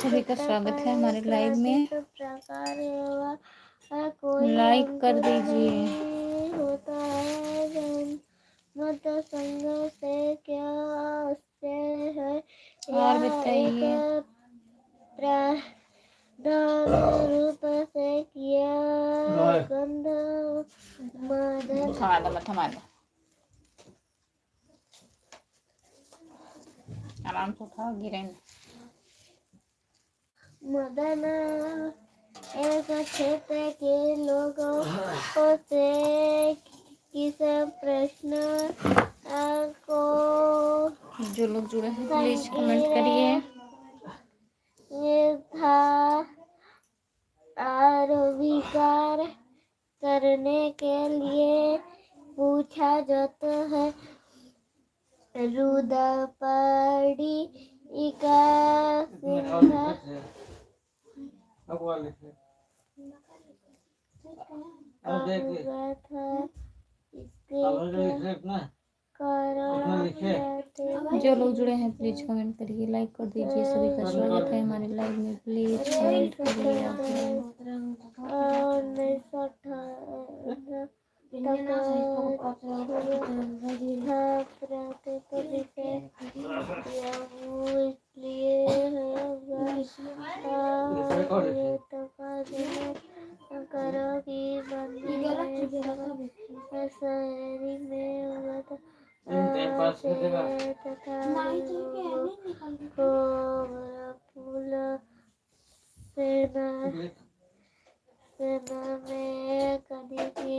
सभी का स्वागत है हमारे लाइव में। प्रकार लाइक कर दीजिए। होता है मत संग से क्या आश्चर्य है। और बताइए। रूप से किया गंध मदन आराम से उठाओ, गिरे न। मदन एक क्षेत्र के लोगों से किस प्रश्न को जो लोग जुड़े हैं प्लीज कमेंट करिए। था आरोविकार करने के लिए पूछा जाता है। रुदपड़ी का सिंधा जो लोग जुड़े हैं प्लीज कमेंट करिए, लाइक कर दीजिए। सभी का स्वागत है हमारे लाइव में। प्लीज कमेंट करिए आप करो कि शहरी में फूल सेना में कभी भी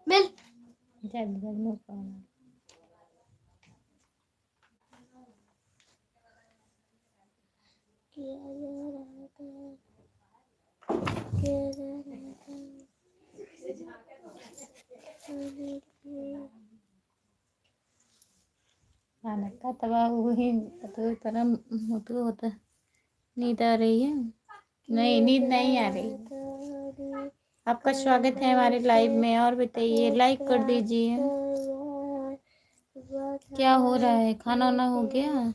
मिल का तबाह हुई तो तरह होता। नींद आ रही है? नहीं, नींद नहीं आ रही। आपका स्वागत है हमारे लाइव में। और बताइए, लाइक कर दीजिए। क्या हो रहा है? खाना वाना हो गया?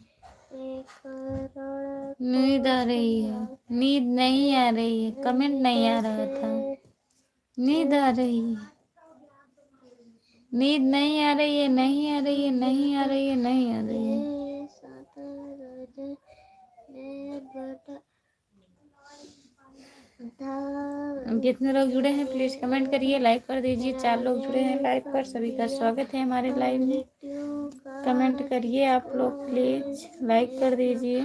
नींद आ रही है? नींद नहीं आ रही है, कमेंट नहीं आ रहा था। नींद आ रही है? नींद नहीं आ रही है, नहीं आ रही है, नहीं आ रही है, नहीं आ रही है। कितने लोग जुड़े हैं प्लीज कमेंट करिए, लाइक कर दीजिए। 4 लोग जुड़े हैं लाइव पर, सभी का स्वागत है हमारे लाइव में। कमेंट करिए आप लोग प्लीज, लाइक कर दीजिए।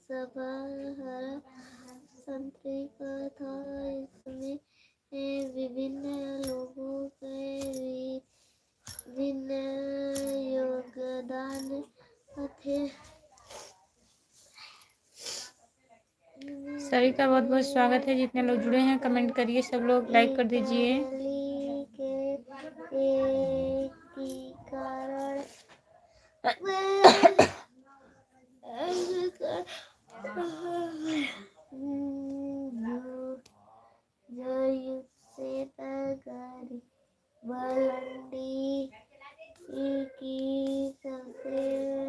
सभा संतरिका था। इसमें विभिन्न लोगों के विभिन्न योगदान थे। सभी का बहुत बहुत स्वागत है। जितने लोग जुड़े हैं कमेंट करिए, सब लोग लाइक कर दीजिए। बलंडी की सबसे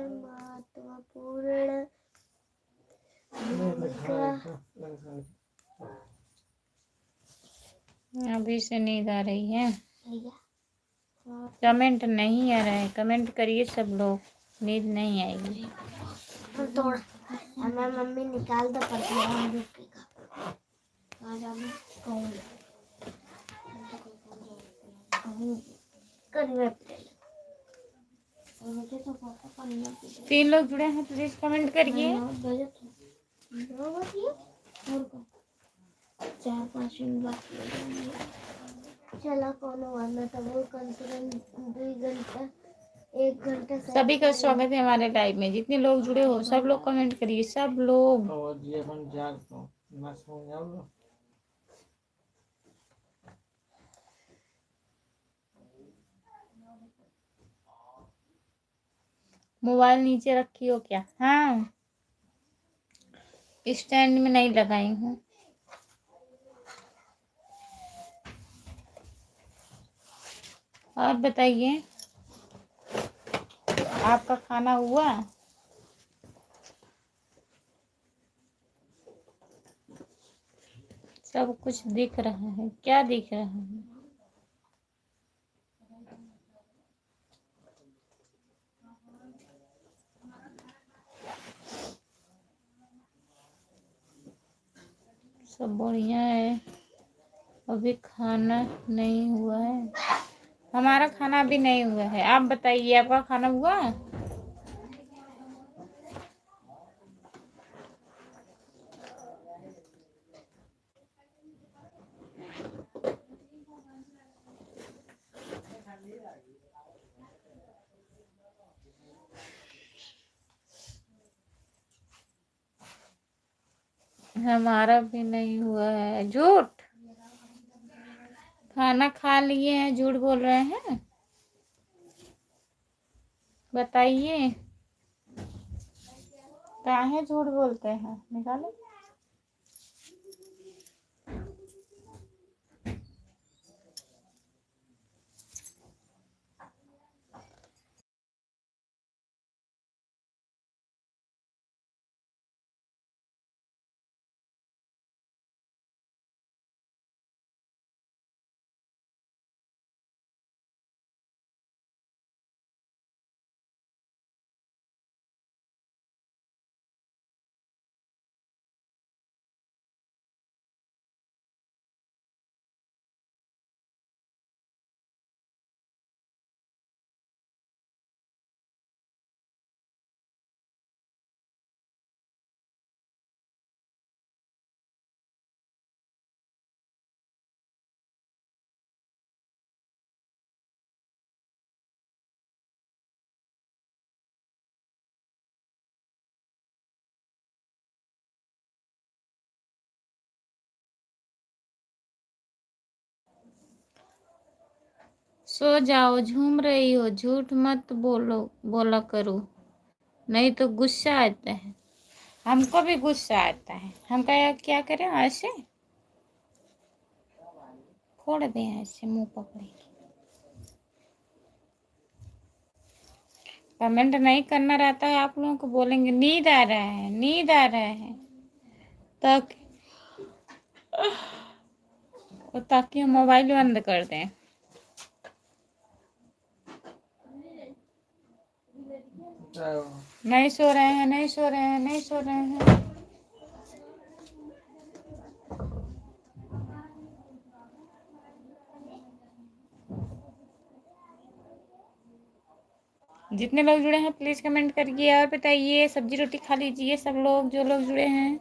महत्वपूर्ण अभी से नींद आ रही है? कमेंट नहीं आ रहा है, कमेंट करिए सब लोग। नींद नहीं आएगी। मैं मम्मी निकाल दो तीन लोग जुड़े हैं प्लीज कमेंट करिए। 4-5 मिनट बाकी चला कौन वाला था वो कम से कम 2 घंटा 1 घंटा। सभी का स्वागत है हमारे लाइव में। जितने लोग जुड़े हो सब लोग कमेंट करिए, सब लोग। मोबाइल नीचे रखी हो क्या? हाँ, स्टैंड में नहीं लगाई हूँ। और बताइए, आपका खाना हुआ? सब कुछ दिख रहा है, क्या दिख रहा है? सब बढ़िया है। अभी खाना नहीं हुआ है। हमारा खाना अभी नहीं हुआ है। आप बताइए, आपका खाना हुआ? हमारा भी नहीं हुआ है। झूठ, खाना खा लिए हैं, झूठ बोल रहे हैं? बताइए, काहे झूठ बोलते हैं? निकालो। सो जाओ, झूम रही हो, झूठ मत बोलो, बोला करो, नहीं तो गुस्सा आता है। हमको भी गुस्सा आता है। हम क्या करें? ऐसे फोड़ दें, ऐसे मुंह पकड़े। कमेंट नहीं करना रहता है, आप लोगों को बोलेंगे नींद आ रहा है, नींद आ रहा है, ताकि हम मोबाइल बंद कर दें। नहीं सो रहे हैं, नहीं सो रहे हैं, नहीं सो रहे हैं। जितने लोग जुड़े हैं प्लीज कमेंट करिए और बताइए। सब्जी रोटी खा लीजिए सब लोग, जो लोग जुड़े हैं।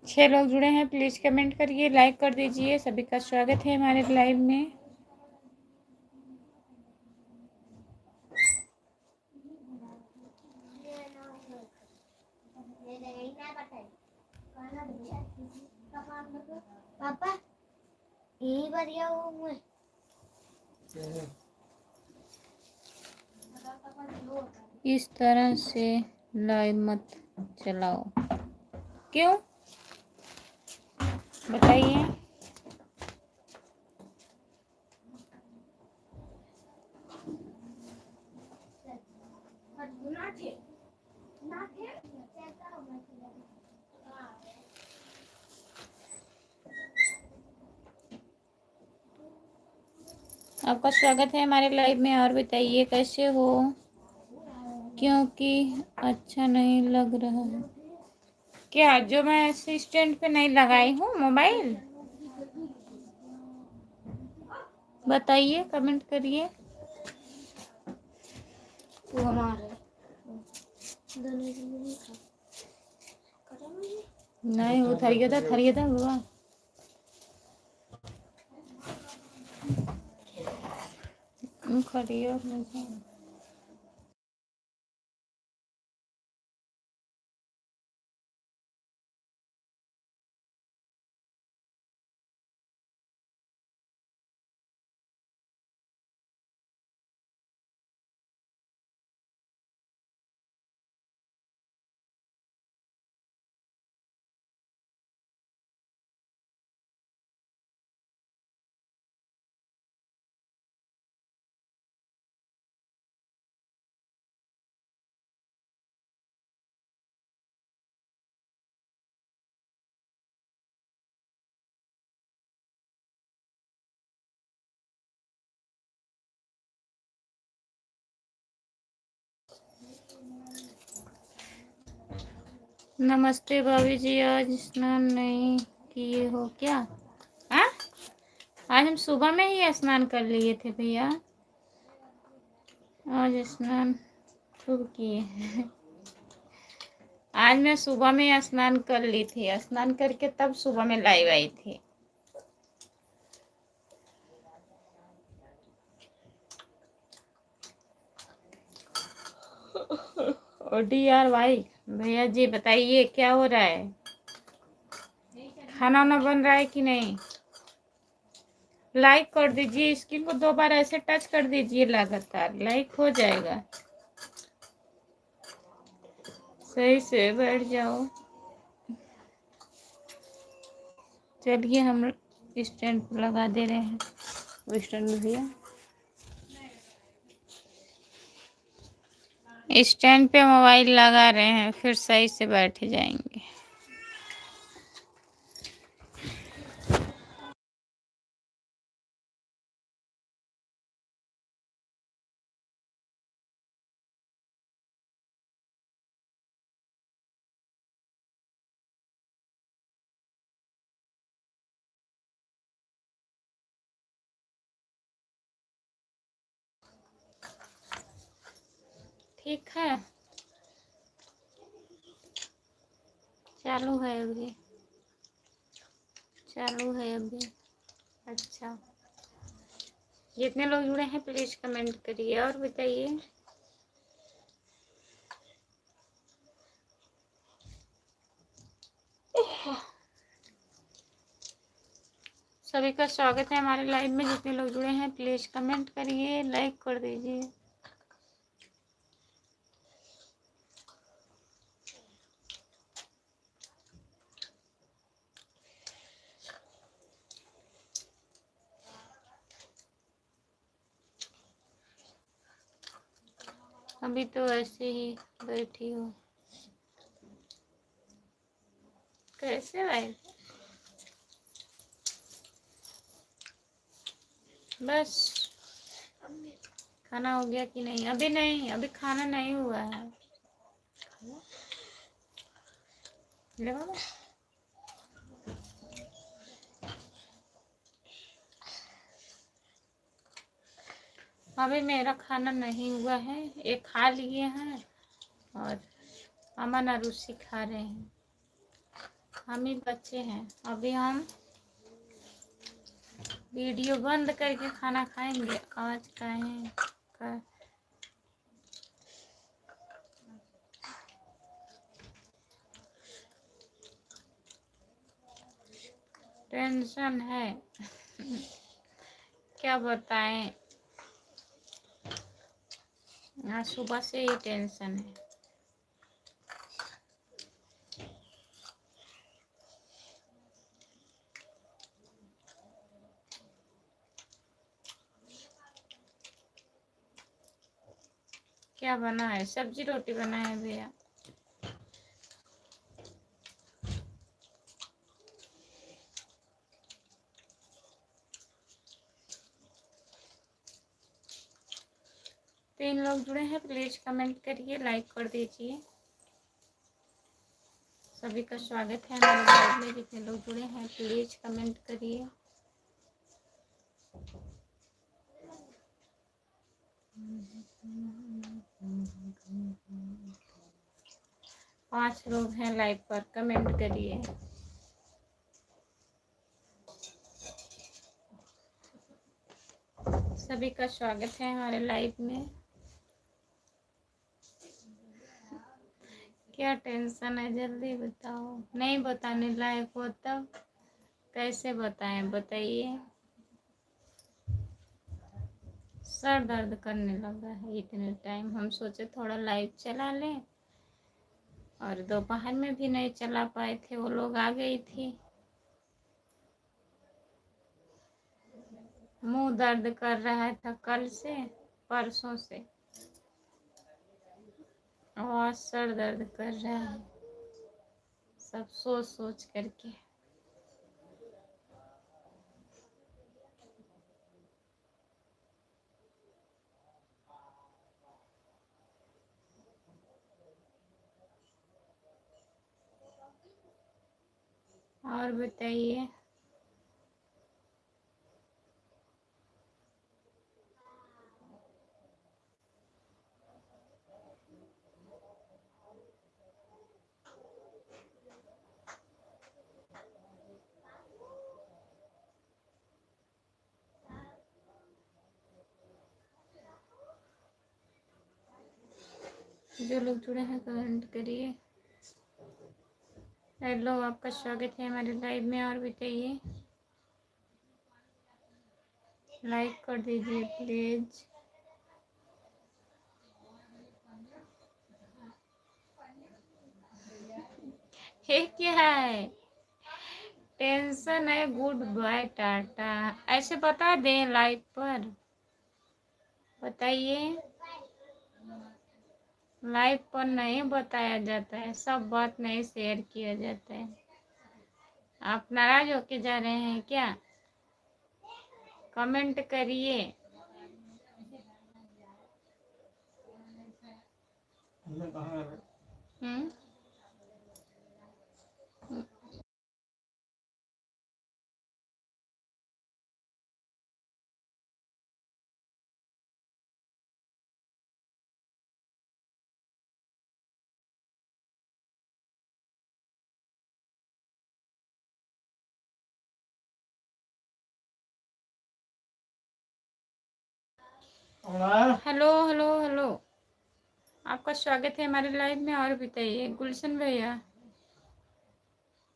6 लोग जुड़े हैं, प्लीज कमेंट करिए, लाइक कर दीजिए। सभी का स्वागत है हमारे लाइव में। पापा यही बढ़िया हूँ मैं। इस तरह से लाइव मत चलाओ। क्यों बताइए? आपका स्वागत है हमारे लाइव में। और बताइए कैसे हो? क्योंकि अच्छा नहीं लग रहा है क्या? जो मैं ऐसे स्टैंड पे नहीं लगाई हूँ मोबाइल? बताइए, कमेंट करिए। वो हमारे नहीं वो थरिया था हुआ। खड़ी नमस्ते भाभी जी, आज स्नान नहीं किए हो क्या? हाँ, आज हम सुबह में ही स्नान कर लिए थे भैया। आज स्नान खूब किए। आज मैं सुबह में स्नान कर ली थी, स्नान करके तब सुबह में लाइव आई थी। DRY भैया जी बताइए क्या हो रहा है? खाना वाना बन रहा है कि नहीं? लाइक कर दीजिए, स्क्रीन को 2 बार ऐसे टच कर दीजिए, लगातार लाइक हो जाएगा। सही से बैठ जाओ। चलिए हम स्टैंड पर लगा दे रहे हैं। वो स्टैंड भैया, स्टैंड पे मोबाइल लगा रहे हैं, फिर सही से बैठ जाएंगे। ठीक है, चालू है अभी, चालू है अभी। अच्छा, जितने लोग जुड़े हैं प्लीज कमेंट करिए और बताइए। सभी का स्वागत है हमारे लाइव में। जितने लोग जुड़े हैं प्लीज कमेंट करिए, लाइक कर दीजिए। अभी तो ऐसे ही बैठी हूँ। कैसे भाई? बस खाना हो गया कि नहीं? अभी नहीं, अभी खाना नहीं हुआ है। ले बाबा। अभी मेरा खाना नहीं हुआ है, ये खा लिए हैं और अमन अरुषि खा रहे हैं। हम ही बच्चे हैं। अभी हम वीडियो बंद करके खाना खाएंगे। आज खाएं का टेंशन है। क्या बताएं, आज सुबह से ही टेंशन है। क्या बना है? सब्जी रोटी बना है भैया। तीन लोग जुड़े हैं प्लीज कमेंट करिए, लाइक कर दीजिए। सभी का स्वागत है हमारे लाइव में। जितने लोग जुड़े हैं प्लीज कमेंट करिए। पांच लोग हैं लाइव पर, कमेंट करिए। सभी का स्वागत है हमारे लाइव में। क्या टेंशन है जल्दी बताओ। नहीं बताने लायक हो तब कैसे बताएं, बताइए। सर दर्द करने लगा है इतने टाइम। हम सोचे थोड़ा लाइव चला लें, और दोपहर में भी नहीं चला पाए थे, वो लोग आ गई थी। मुंह दर्द कर रहा था कल से, परसों से, और सर दर्द कर रहा है सब सोच सोच करके। और बताइए। जो लोग जुड़े हैं कमेंट करिए। हेलो, आपका स्वागत है हमारे लाइव में। और बताइए, लाइक कर दीजिए प्लीज। ये क्या है? टेंशन है, गुड बाय टाटा ऐसे बता दें लाइव पर? बताइए। लाइव पर नहीं बताया जाता है, सब बात नहीं शेयर किया जाता है। आप नाराज होके जा रहे हैं क्या? कमेंट करिए। हम्म। हेलो हेलो हेलो, आपका स्वागत है हमारे लाइव में। और बताइए गुलशन भैया,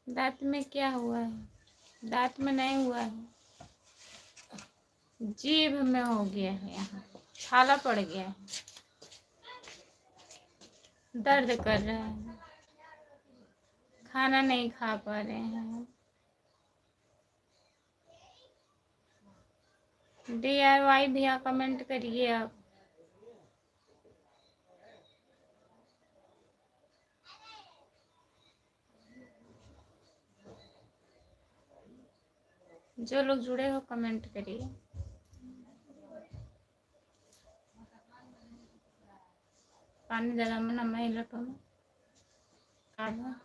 दांत में क्या हुआ है? दांत में नहीं हुआ है, जीभ में हो गया है, यहाँ छाला पड़ गया है, दर्द कर रहा है, खाना नहीं खा पा रहे हैं। DIY भैया कमेंट करिए आप। जो लोग जुड़े हो कमेंट करिए। पानी ज़्यादा मना मैं लटो में आधा।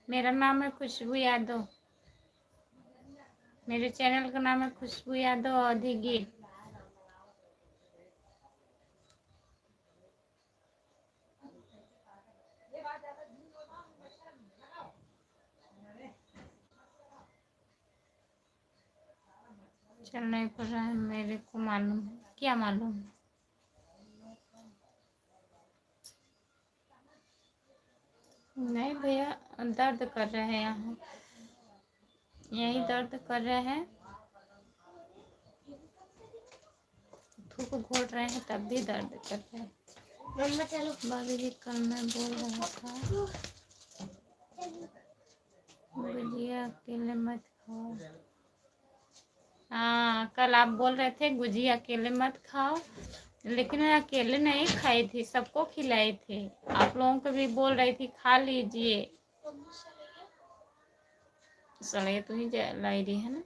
मेरा नाम है खुशबू यादव। मेरे चैनल का नाम है खुशबू यादव अधिगी। चल नहीं पड़ रहा है, मेरे को मालूम है। क्या मालूम है? नहीं भैया, दर्द कर रहे हैं यहाँ, यही दर्द कर रहे हैं। थूक घोट रहे हैं तब भी दर्द कर रहे हैं। मम्मा चलो। भाभी जी कल मैं बोल रहा था गुजिया अकेले मत खाओ। हाँ, कल आप बोल रहे थे गुजिया अकेले मत खाओ, लेकिन मैं अकेले नहीं खाई थी, सबको खिलाई थी। आप लोगों को भी बोल रही थी खा लीजिए। सड़े तो ही लाई रही है ना,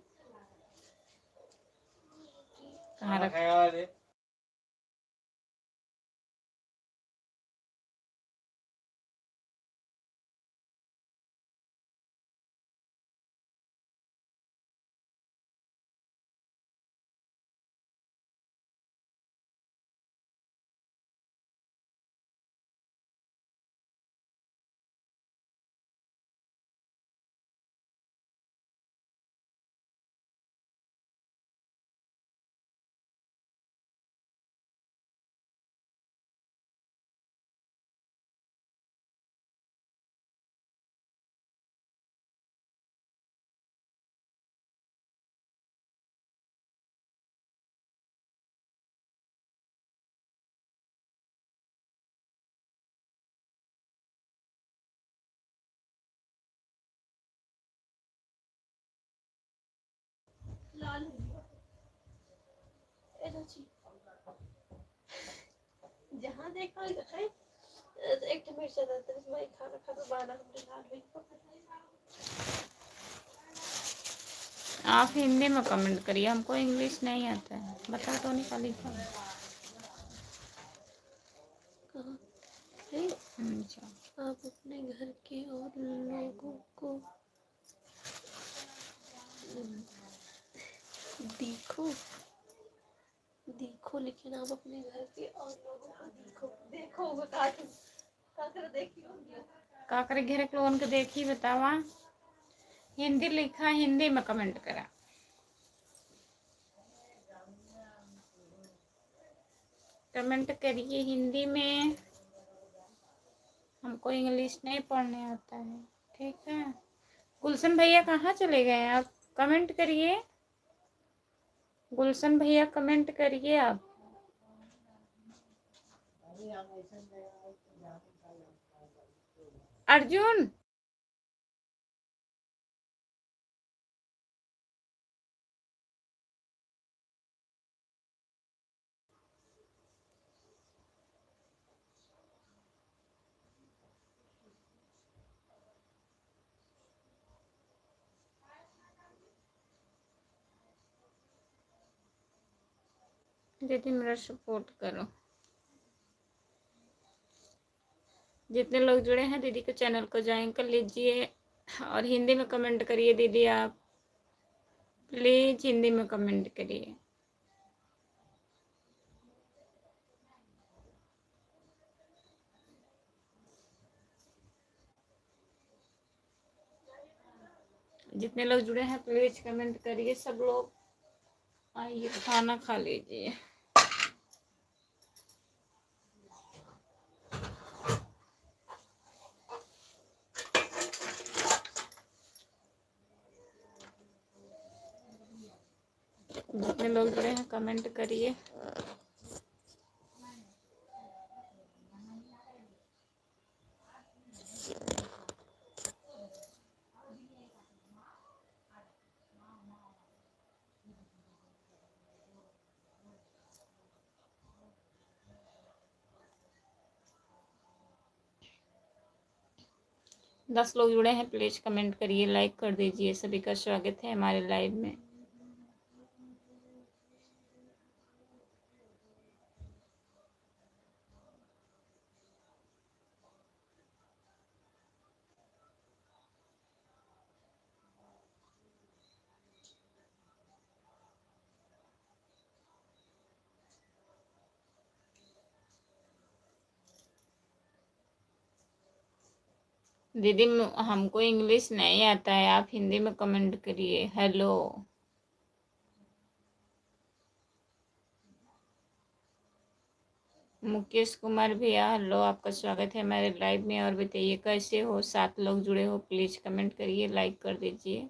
कहाँ रख? जहाँ देखा एक तो मिर्चा देते हैं इसमें खाना खा तो बाना हमने लाल हुई आप हिंदी में कमेंट करिए, हमको इंग्लिश नहीं आता है। बता तो नहीं खाली का। अच्छा, आप अपने घर के और लोगों को देखो देखो, लेकिन आप अपने घर के और लोगों को देखो देखो का करे घर के लोगन के देखी बतावा। हिंदी लिखा, हिंदी में कमेंट करा। कमेंट करिए हिंदी में, हमको इंग्लिश नहीं पढ़ने आता है। ठीक है, गुलशन भैया कहाँ चले गए आप? कमेंट करिए, गुलशन भैया कमेंट करिए आप। अर्जुन दीदी मेरा सपोर्ट करो। जितने लोग जुड़े हैं दीदी के चैनल को ज्वाइन कर लीजिए और हिंदी में कमेंट करिए दीदी आप, प्लीज हिंदी में कमेंट करिए। जितने लोग जुड़े हैं प्लीज कमेंट करिए। सब लोग आइए खाना खा लीजिए। जितने लोग जुड़े हैं कमेंट करिए। दस लोग जुड़े हैं प्लीज कमेंट करिए, लाइक कर दीजिए। सभी का स्वागत है हमारे लाइव में। दीदी हमको इंग्लिश नहीं आता है, आप हिंदी में कमेंट करिए। हेलो मुकेश कुमार भैया, हेलो, आपका स्वागत है हमारे लाइव में। और बताइए कैसे हो? 7 लोग जुड़े हो, प्लीज कमेंट करिए, लाइक कर दीजिए।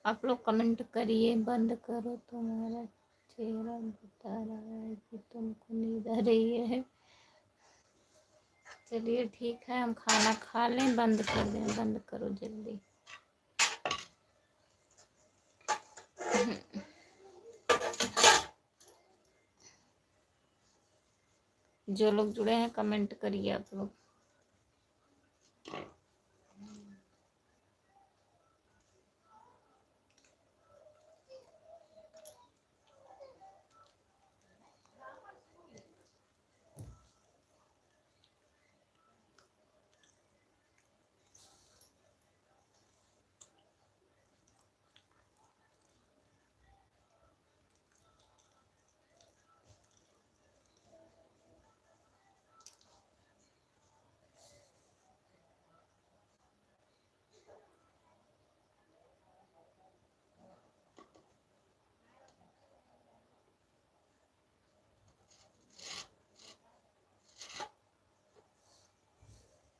आप लोग कमेंट करिए। बंद करो, तुम्हारा चेहरा बता रहा है कि तुमको नींद आ रही है। चलिए ठीक है, हम खाना खा लें, बंद कर दें। बंद करो जल्दी। जो लोग जुड़े हैं कमेंट करिए आप लोग।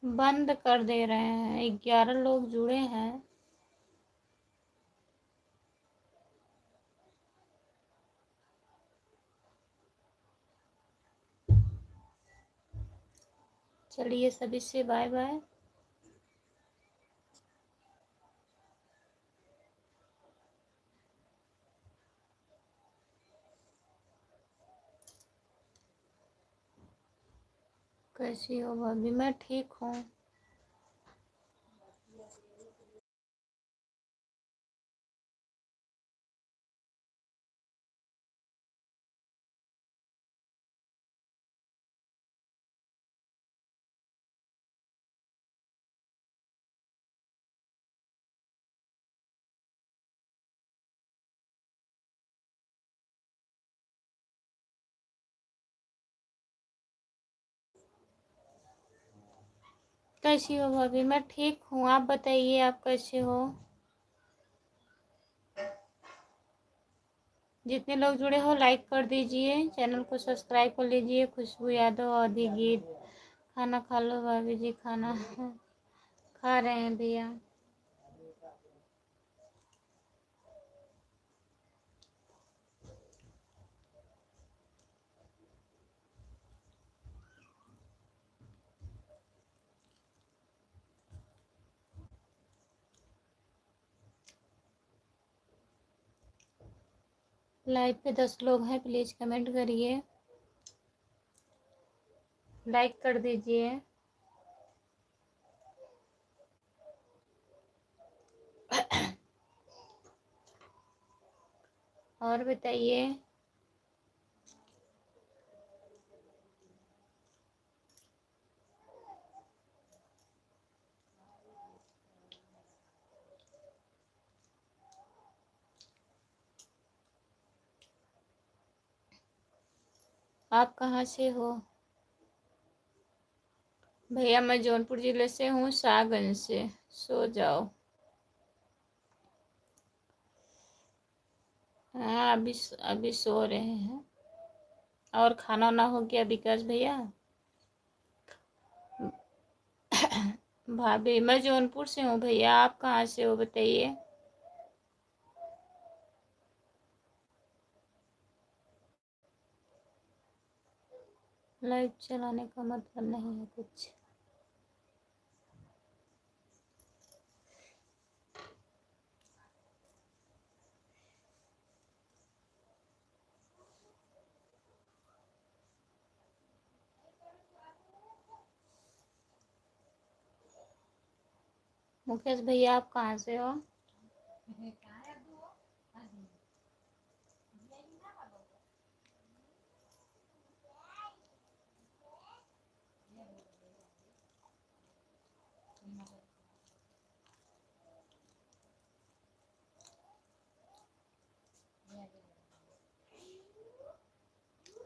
बंद कर दे रहे हैं। 11 लोग जुड़े हैं। चलिए सभी से बाय बाय। कैसी हो भाभी? मैं ठीक हूँ। कैसी हो भाभी? मैं ठीक हूँ। आप बताइए, आप कैसे हो? जितने लोग जुड़े हो लाइक कर दीजिए, चैनल को सब्सक्राइब कर लीजिए। खुशबू यादव आदि गीत। खाना खा लो भाभी जी, खाना खा रहे हैं भैया। लाइव पे 10 लोग हैं, प्लीज कमेंट करिए, लाइक कर दीजिए। और बताइए। आप कहाँ से हो? भैया मैं जौनपुर जिले से हूँ, शाहगंज से। सो जाओ। हाँ, अभी सो रहे हैं। और खाना वाना हो गया विकास भैया? भाभी मैं जौनपुर से हूँ भैया, आप कहाँ से हो बताइए? लाइव चलाने का मतलब नहीं है कुछ। मुकेश भैया आप कहाँ से हो?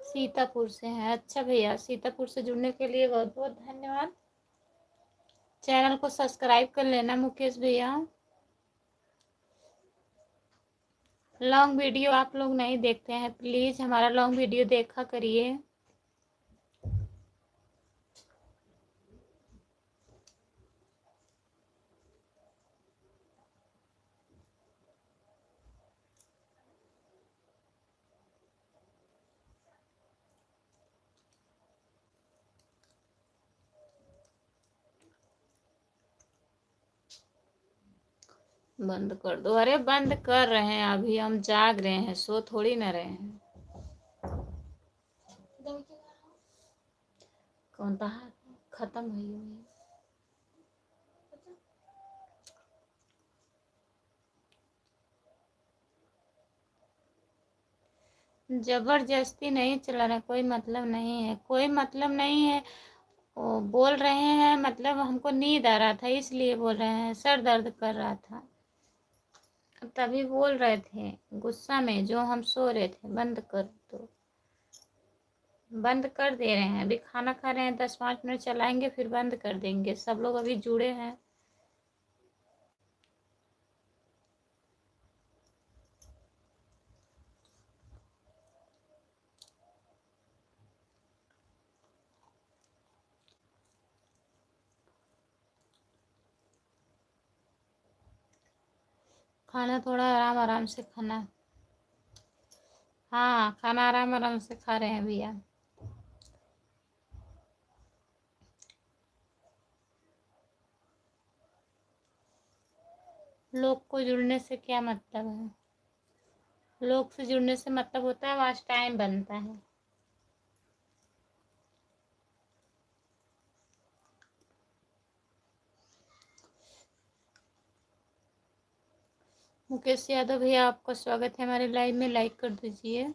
सीतापुर से हैं। अच्छा भैया, सीतापुर से जुड़ने के लिए बहुत बहुत धन्यवाद। चैनल को सब्सक्राइब कर लेना मुकेश भैया। लॉन्ग वीडियो आप लोग नहीं देखते हैं, प्लीज़ हमारा लॉन्ग वीडियो देखा करिए। बंद कर दो। अरे बंद कर रहे हैं, अभी हम जाग रहे हैं, सो थोड़ी ना रहे हैं। कौन था? खत्म हुई हुई। जबरदस्ती नहीं चला रहा, कोई मतलब नहीं है, कोई मतलब नहीं है। वो बोल रहे हैं मतलब हमको नींद आ रहा था इसलिए बोल रहे हैं, सर दर्द कर रहा था तभी बोल रहे थे, गुस्सा में जो हम सो रहे थे। बंद कर दो। बंद कर दे रहे हैं, अभी खाना खा रहे हैं, 10-5 मिनट चलाएंगे फिर बंद कर देंगे। सब लोग अभी जुड़े हैं। खाना थोड़ा आराम आराम से खाना। हाँ, खाना आराम आराम से खा रहे हैं भैया। लोग को जुड़ने से क्या मतलब है? लोग से जुड़ने से मतलब होता है वॉच टाइम बनता है। मुकेश यादव भैया, आपका स्वागत है हमारे लाइव में, लाइक कर दीजिए।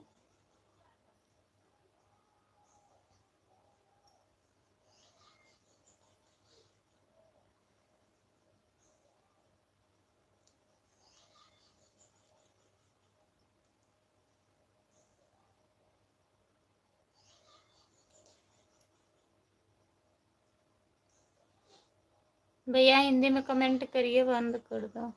भैया हिंदी में कमेंट करिए, बंद कर दो।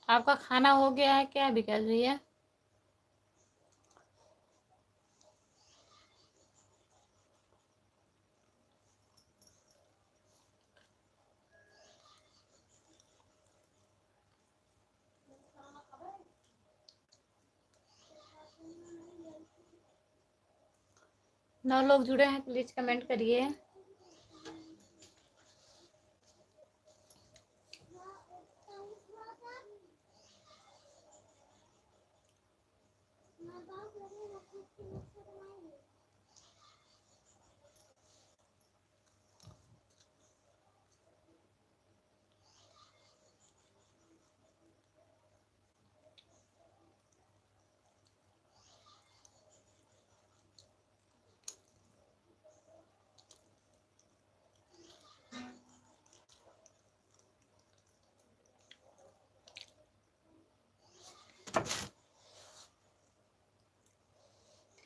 आपका खाना हो गया है क्या विकास भैया? नौ लोग जुड़े हैं, प्लीज कमेंट करिए।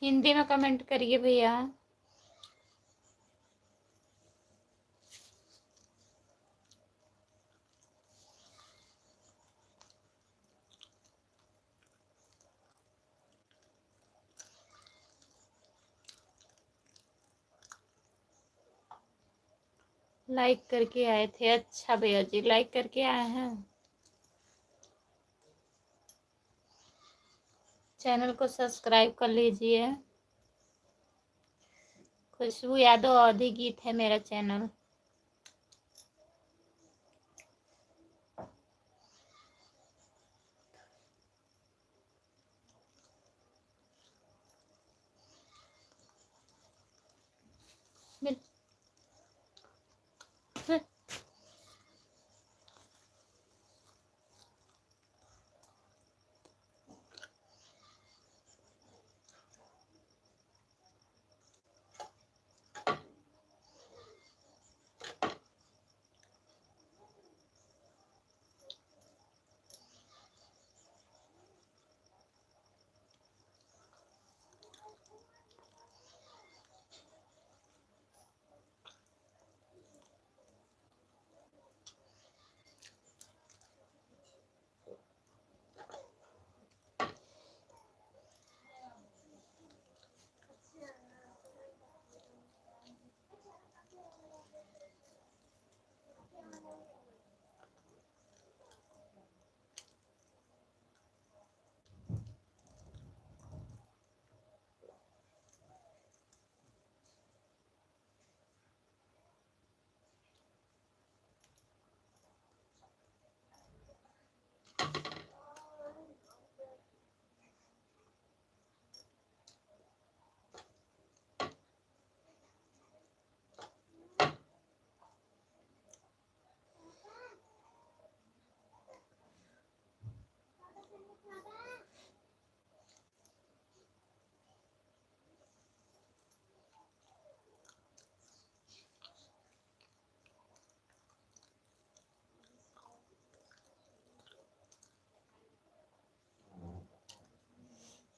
हिंदी में कमेंट करिए भैया। लाइक करके आए थे, अच्छा भैया जी, लाइक करके आए हैं। चैनल को सब्सक्राइब कर लीजिए। खुशबू यादव अवधी गीत है मेरा चैनल।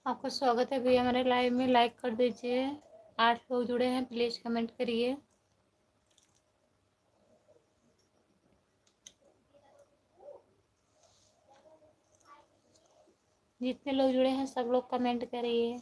आपका स्वागत है भैया हमारे लाइव में, लाइक कर दीजिए। 8 लोग जुड़े हैं, प्लीज कमेंट करिए। जितने लोग जुड़े हैं सब लोग कमेंट करिए।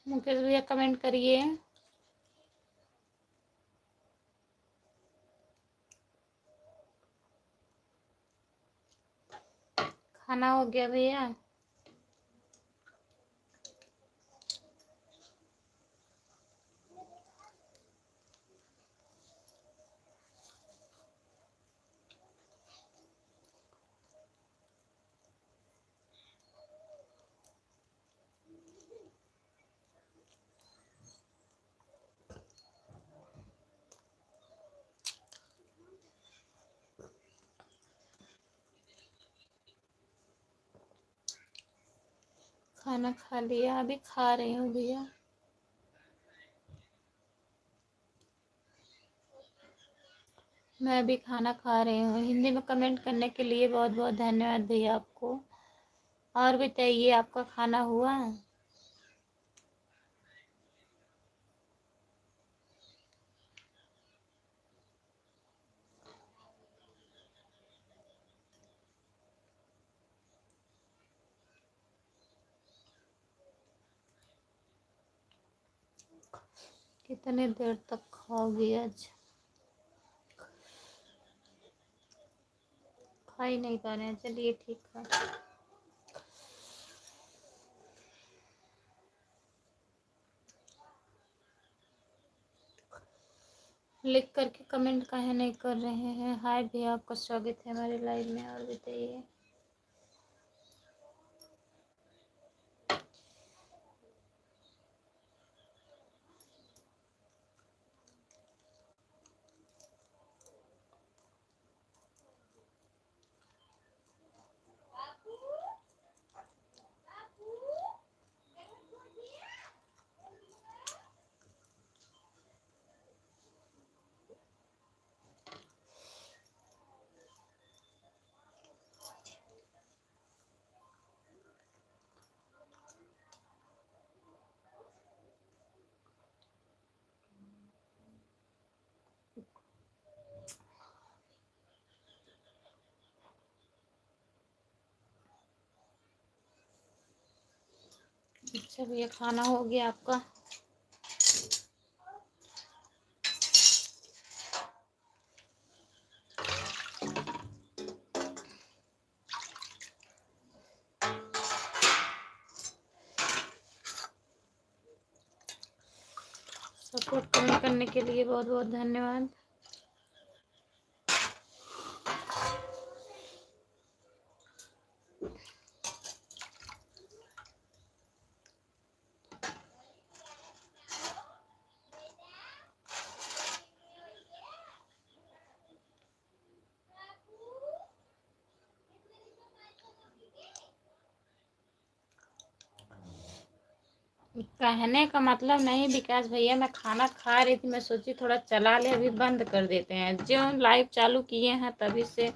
मुकेश भैया कमेंट करिए। खाना हो गया भैया? खाना खा लिया, अभी खा रही हूँ भैया। मैं भी खाना खा रही हूँ। हिंदी में कमेंट करने के लिए बहुत बहुत धन्यवाद भैया आपको। और बताइए, आपका खाना हुआ? कितने देर तक खाओगी आज? खा ही नहीं पा रहे हैं, चलिए ठीक है। लिख करके कमेंट काहे नहीं कर रहे हैं? हाय भैया, आपका स्वागत है हमारे लाइव में। और बताइए। अच्छा भैया, खाना हो गया आपका? सपोर्ट कमेंट करने के लिए बहुत बहुत धन्यवाद। कहने का मतलब नहीं विकास भैया, मैं खाना खा रही थी, मैं सोची थोड़ा चला ले, अभी बंद कर देते हैं। जो लाइव चालू किए हैं तभी से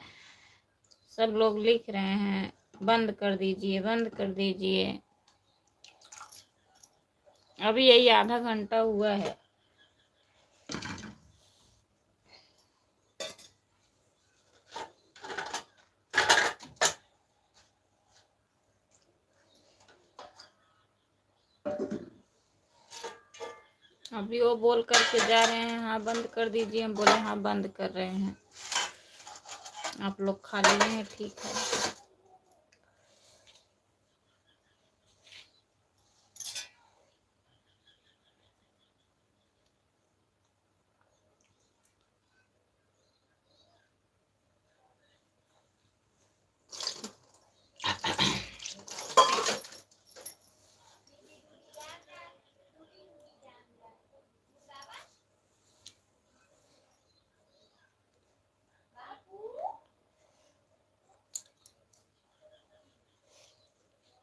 सब लोग लिख रहे हैं बंद कर दीजिए, बंद कर दीजिए। अभी यही आधा घंटा हुआ है। अभी वो बोल करके जा रहे हैं हाँ बंद कर दीजिए, हम बोले हाँ बंद कर रहे हैं। आप लोग खा लिए हैं, ठीक है।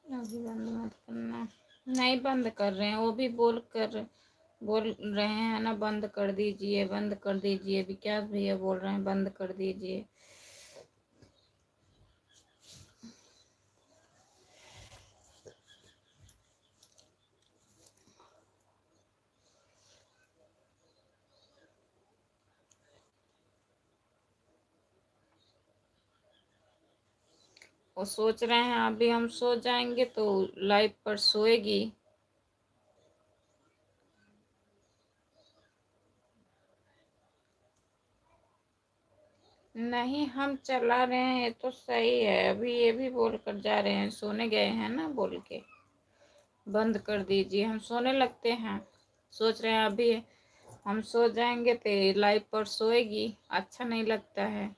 अभी बंद मत करना। नहीं बंद कर रहे हैं, वो भी बोल रहे हैं ना बंद कर दीजिए, बंद कर दीजिए। विकास भैया बोल रहे हैं बंद कर दीजिए। वो सोच रहे हैं अभी हम सो जाएंगे तो लाइव पर सोएगी। नहीं, हम चला रहे हैं, ये तो सही है। अभी ये भी बोल कर जा रहे हैं, सोने गए हैं ना बोल के बंद कर दीजिए, हम सोने लगते हैं। सोच रहे हैं अभी हम सो जाएंगे तो लाइव पर सोएगी, अच्छा नहीं लगता है।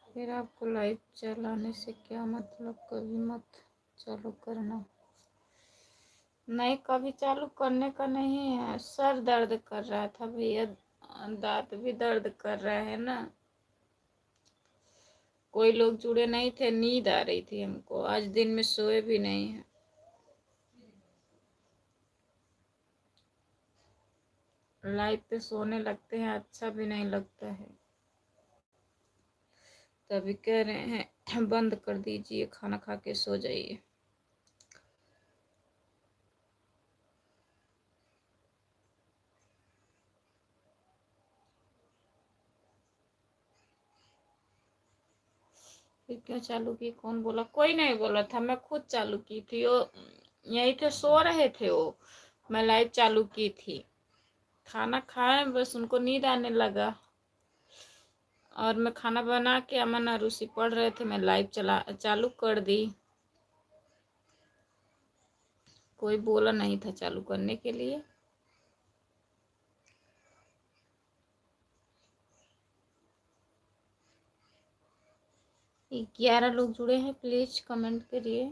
फिर आपको लाइव चलाने से क्या मतलब, कभी मत चालू करना। नहीं, कभी चालू करने का नहीं है, सर दर्द कर रहा था भैया, दांत भी दर्द कर रहा है ना। कोई लोग जुड़े नहीं थे, नींद आ रही थी हमको, आज दिन में सोए भी नहीं है। लाइव पे सोने लगते हैं, अच्छा भी नहीं लगता है, तभी कह रहे हैं बंद कर दीजिए, खाना खा के सो जाइए। फिर क्यों चालू की, कौन बोला? कोई नहीं बोला था, मैं खुद चालू की थी। वो यही थे, सो रहे थे वो, मैं लाइव चालू की थी। खाना खाए बस उनको नींद आने लगा, और मैं खाना बना के, अमन और रूसी पढ़ रहे थे, मैं लाइव चालू कर दी। कोई बोला नहीं था चालू करने के लिए। 11 लोग जुड़े हैं, प्लीज कमेंट करिए।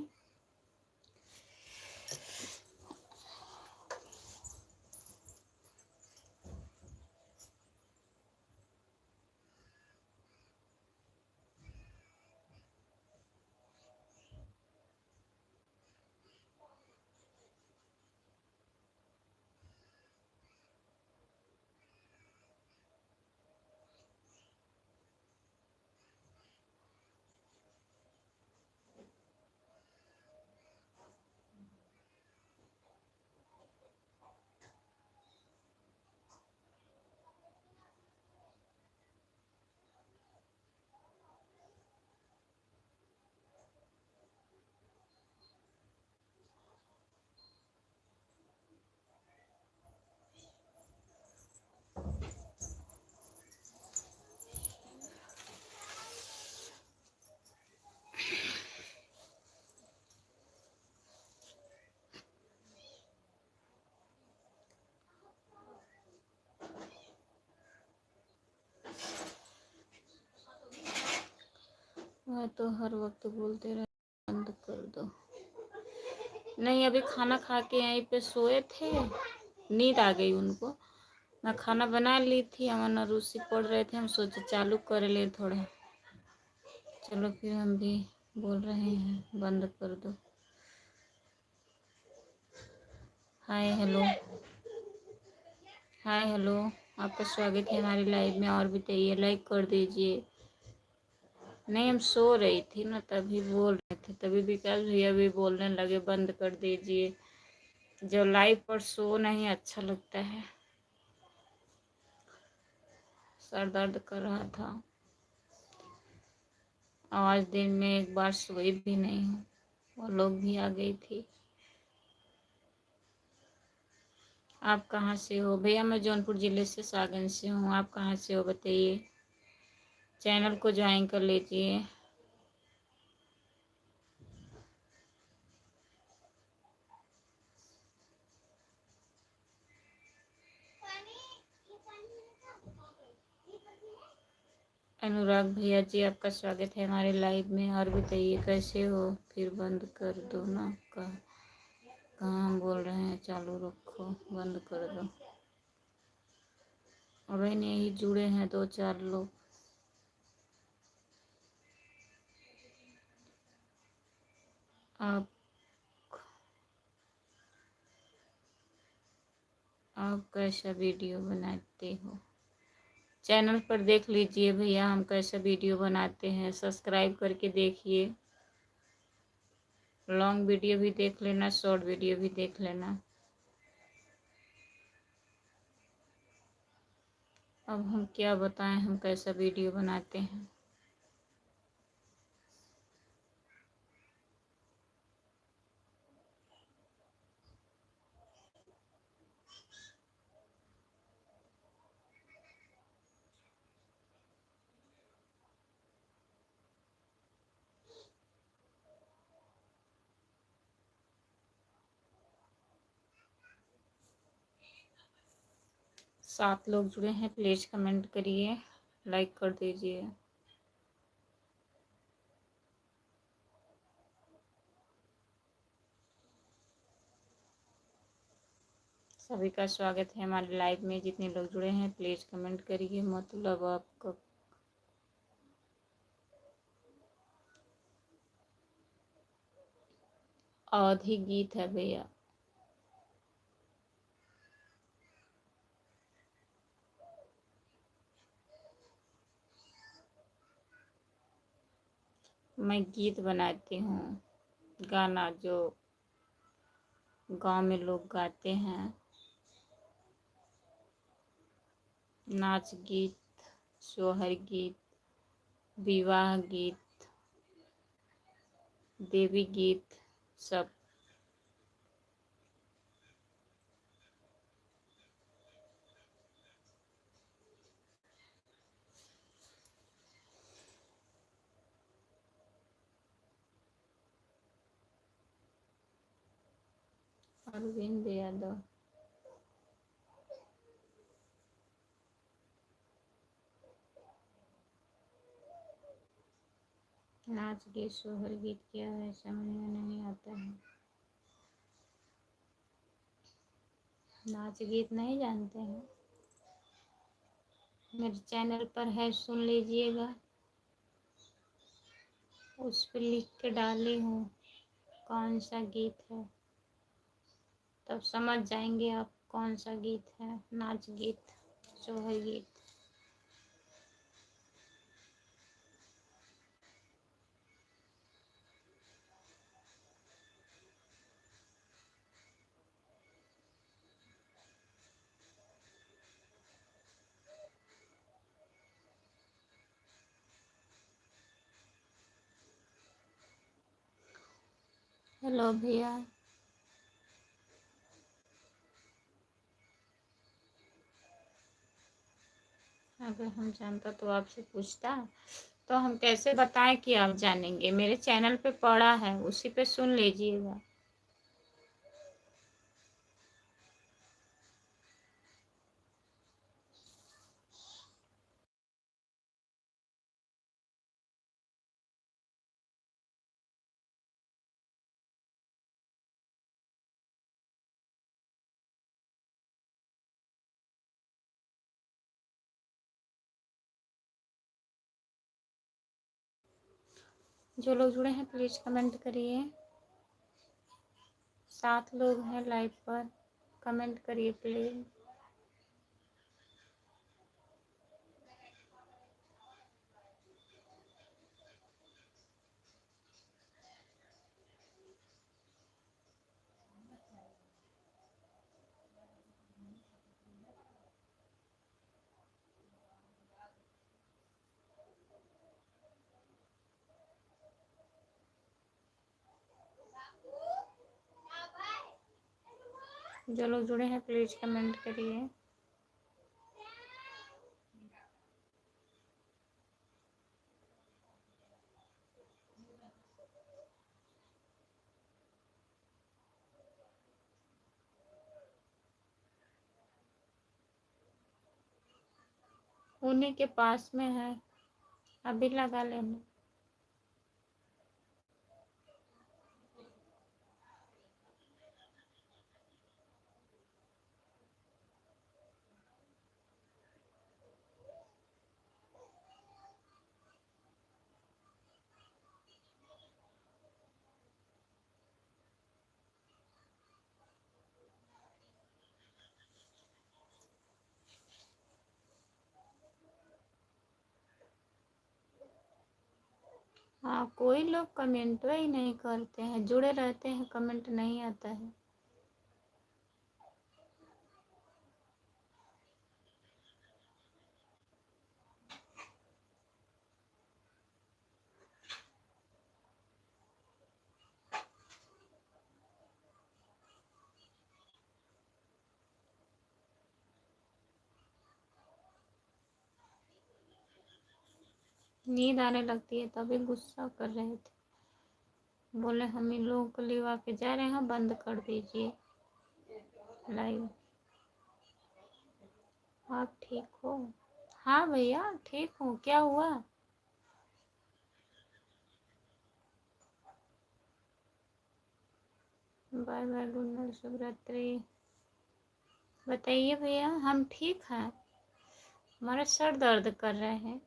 मैं तो हर वक्त बोलते रहे बंद कर दो। नहीं, अभी खाना खा के यहीं पे सोए थे, नींद आ गई उनको। मैं खाना बना ली थी, अमन और रूसी पढ़ रहे थे, हम सोचे चालू कर ले थोड़ा। चलो फिर हम भी बोल रहे हैं बंद कर दो। हाय हेलो, हाय हेलो, आपका स्वागत है हमारी लाइव में। और बताइए, लाइक कर दीजिए। नहीं, हम सो रही थी ना, तभी बोल रहे थे, तभी विकास भैया भी बोलने लगे बंद कर दीजिए। जो लाइव पर सो नहीं अच्छा लगता है, सर दर्द कर रहा था। आज दिन में एक बार सोई भी नहीं हूँ, वो लोग भी आ गई थी। आप कहाँ से हो भैया? मैं जौनपुर ज़िले से, सागन से हूँ। आप कहाँ से हो बताइए? चैनल को ज्वाइन कर लीजिए। अनुराग भैया जी, आपका स्वागत है हमारे लाइव में। और बताइए कैसे हो? फिर बंद कर दो ना, कहाँ हम बोल रहे हैं चालू रखो, बंद कर दो। अभी नहीं जुड़े हैं 2-4 लोग। आप कैसा वीडियो बनाते हो? चैनल पर देख लीजिए भैया, हम कैसा वीडियो बनाते हैं, सब्सक्राइब करके देखिए। लॉन्ग वीडियो भी देख लेना, शॉर्ट वीडियो भी देख लेना। अब हम क्या बताएं, हम कैसा वीडियो बनाते हैं। सात लोग जुड़े हैं, प्लीज़ कमेंट करिए, लाइक कर दीजिए। सभी का स्वागत है हमारे लाइव में। जितने लोग जुड़े हैं प्लीज़ कमेंट करिए, मतलब आपका अवधी गीत है भैया। मैं गीत बनाती हूँ, गाना जो गांव में लोग गाते हैं, नाच गीत, सोहर गीत, विवाह गीत, देवी गीत, सब। अरविंद यादव। नाच गीत सोहर गीत क्या है समझ में नहीं आता है। नाच गीत नहीं जानते हैं? मेरे चैनल पर है, सुन लीजिएगा। उस पर लिख के डाली हूँ कौन सा गीत है, तब समझ जाएंगे आप कौन सा गीत है। नाच गीत, सोहर गीत। हेलो भैया। अगर हम जानता तो आपसे पूछता, तो हम कैसे बताएं कि आप जानेंगे। मेरे चैनल पे पड़ा है, उसी पे सुन लीजिएगा। जो लोग जुड़े हैं प्लीज़ कमेंट करिए। 7 लोग हैं लाइव पर, कमेंट करिए प्लीज़। जो लोग जुड़े हैं प्लीज़ कमेंट करिए। उन्हीं के पास में है, अभी लगा लेना। हाँ, कोई लोग कमेंट ही नहीं करते हैं, जुड़े रहते हैं, कमेंट नहीं आता है। नींद आने लगती है, तभी गुस्सा कर रहे थे, बोले हम इन लोगों को लिवा के जा रहे हैं, बंद कर दीजिए लाइव। आप ठीक हो? हाँ भैया ठीक हूँ, क्या हुआ? बाय बाय, गुड नाइट, शुभ रात्रि। बताइए भैया, हम ठीक हैं, हमारा सर दर्द कर रहे हैं।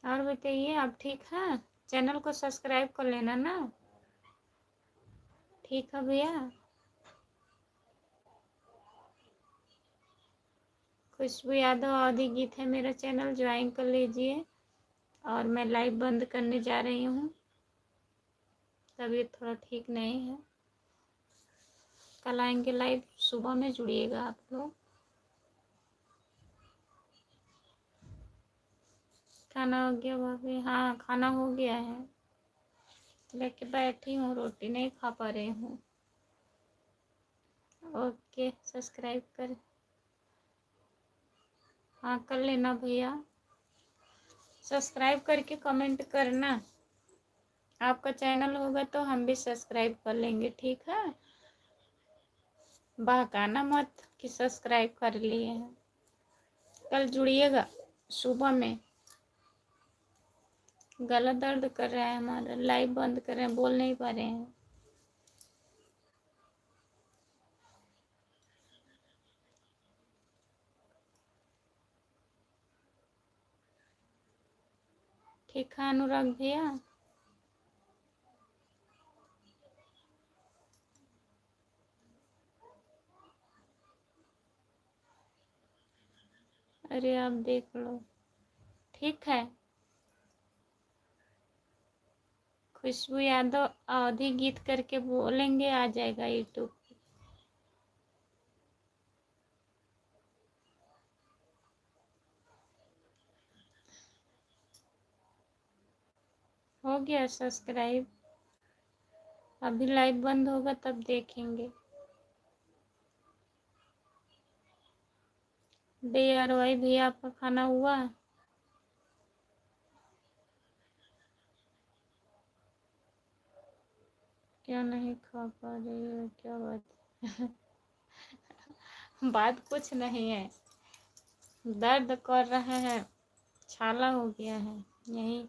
और बताइए, आप ठीक हैं? चैनल को सब्सक्राइब कर लेना ना। ठीक है भैया। खुशबू यादव आदि गीत है मेरा चैनल, ज्वाइन कर लीजिए। और मैं लाइव बंद करने जा रही हूँ, तबीयत थोड़ा ठीक नहीं है। कल आएंगे लाइव, सुबह में जुड़िएगा आप लोग। खाना हो गया भाभी? हाँ खाना हो गया है, लेके बैठी हूँ, रोटी नहीं खा पा रही हूँ। ओके, सब्सक्राइब कर, हाँ कर लेना भैया, सब्सक्राइब करके कमेंट करना। आपका चैनल होगा तो हम भी सब्सक्राइब कर लेंगे, ठीक है? बहकाना मत कि सब्सक्राइब कर लिए हैं। कल जुड़िएगा सुबह में। गला दर्द कर रहा है हमारा, लाइव बंद कर रहे हैं, बोल नहीं पा रहे हैं। ठीक है अनुराग भैया। अरे आप देख लो, ठीक है। खुशबू यादव अवधि गीत करके बोलेंगे, आ जाएगा यूट्यूब। हो गया सब्सक्राइब, अभी लाइव बंद होगा तब देखेंगे। DRY भैया, आपका खाना हुआ? क्यों नहीं खा पा रही हो, क्या बात? बात कुछ नहीं है, दर्द कर रहे हैं, छाला हो गया है, यही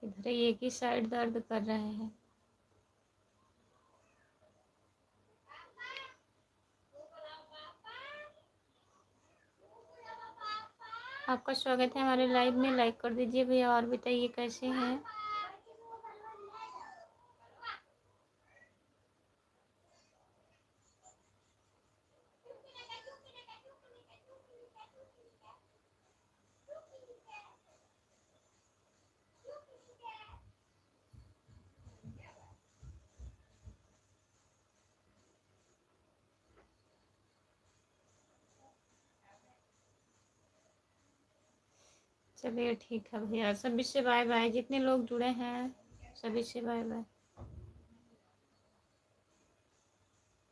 इधर एक ही साइड दर्द कर रहे हैं। आपका स्वागत है हमारे लाइव में, लाइक कर दीजिए भैया। और बताइए कैसे हैं? चलिए ठीक है भैया, सभी से बाय बाय, जितने लोग जुड़े हैं सभी से बाय बाय,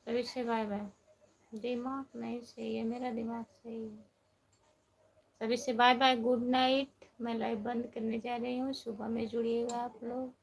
सभी से बाय बाय। दिमाग नहीं सही है, मेरा दिमाग सही है। सभी से बाय बाय, गुड नाइट। मैं लाइव बंद करने जा रही हूँ, सुबह में जुड़िएगा आप लोग।